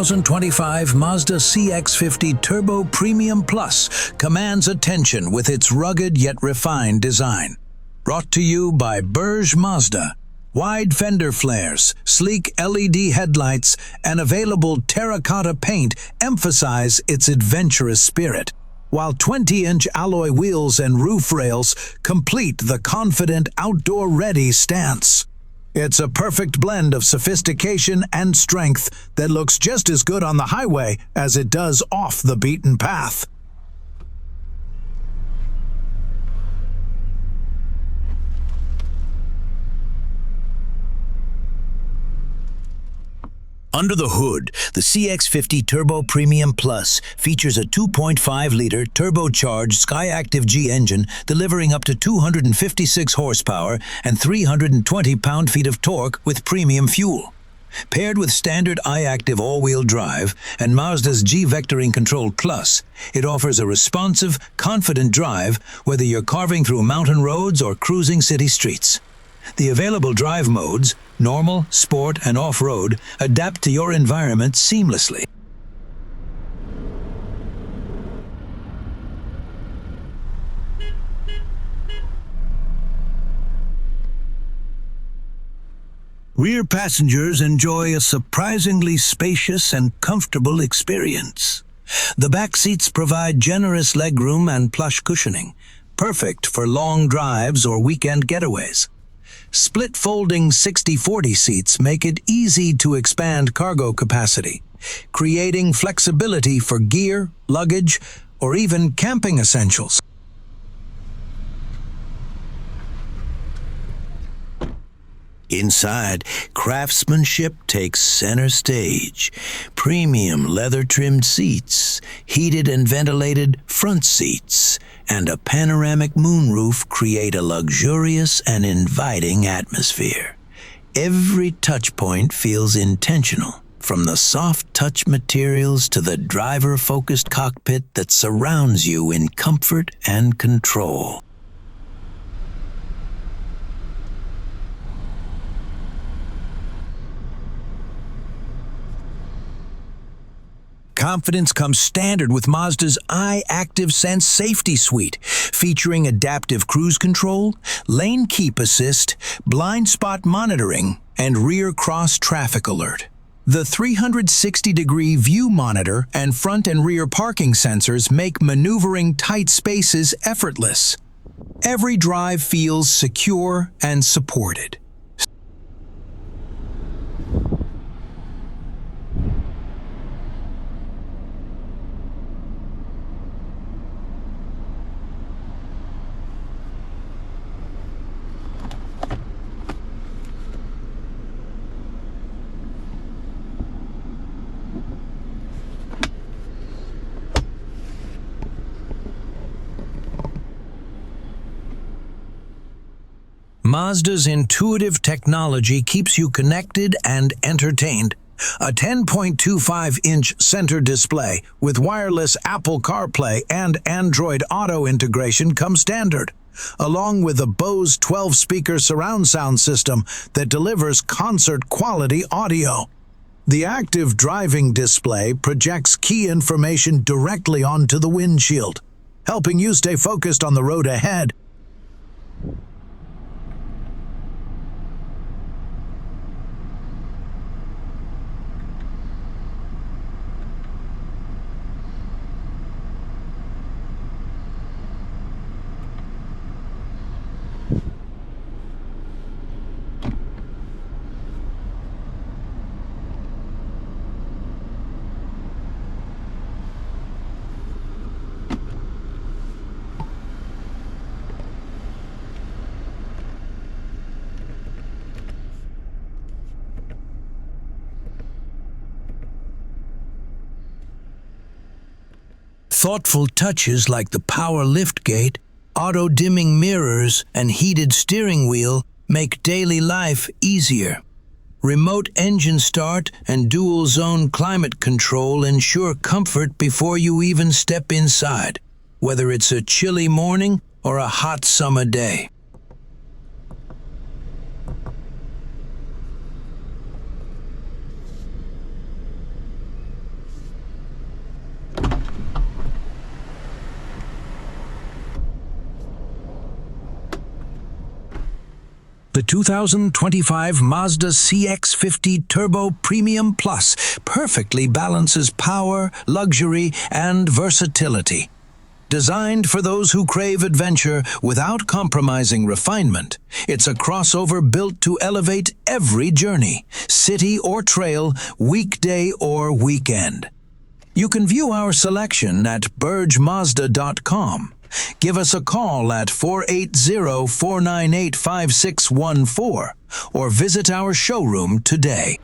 2025 Mazda CX-50 Turbo Premium Plus commands attention with its rugged yet refined design. Brought to you by Berge Mazda. Wide fender flares, sleek LED headlights, and available terracotta paint emphasize its adventurous spirit, while 20-inch alloy wheels and roof rails complete the confident outdoor-ready stance. It's a perfect blend of sophistication and strength that looks just as good on the highway as it does off the beaten path. Under the hood, the CX-50 Turbo Premium Plus features a 2.5-liter turbocharged Skyactiv-G engine delivering up to 256 horsepower and 320 pound-feet of torque with premium fuel. Paired with standard iActive all-wheel drive and Mazda's G-Vectoring Control Plus, it offers a responsive, confident drive whether you're carving through mountain roads or cruising city streets. The available drive modes, normal, sport, and off-road, adapt to your environment seamlessly. Rear passengers enjoy a surprisingly spacious and comfortable experience. The back seats provide generous legroom and plush cushioning, perfect for long drives or weekend getaways. Split folding 60/40 seats make it easy to expand cargo capacity, creating flexibility for gear, luggage, or even camping essentials. Inside, craftsmanship takes center stage. Premium leather-trimmed seats, heated and ventilated front seats, and a panoramic moonroof create a luxurious and inviting atmosphere. Every touchpoint feels intentional, from the soft touch materials to the driver-focused cockpit that surrounds you in comfort and control. Confidence comes standard with Mazda's iActive Sense Safety Suite, featuring adaptive cruise control, lane keep assist, blind spot monitoring, and rear cross traffic alert. The 360-degree view monitor and front and rear parking sensors make maneuvering tight spaces effortless. Every drive feels secure and supported. Mazda's intuitive technology keeps you connected and entertained. A 10.25-inch center display with wireless Apple CarPlay and Android Auto integration comes standard, along with a Bose 12-speaker surround sound system that delivers concert-quality audio. The active driving display projects key information directly onto the windshield, helping you stay focused on the road ahead. Thoughtful touches like the power liftgate, auto-dimming mirrors, and heated steering wheel make daily life easier. Remote engine start and dual-zone climate control ensure comfort before you even step inside, whether it's a chilly morning or a hot summer day. The 2025 Mazda CX-50 Turbo Premium Plus perfectly balances power, luxury, and versatility. Designed for those who crave adventure without compromising refinement, it's a crossover built to elevate every journey, city or trail, weekday or weekend. You can view our selection at bergemazda.com. Give us a call at 480-498-5614 or visit our showroom today.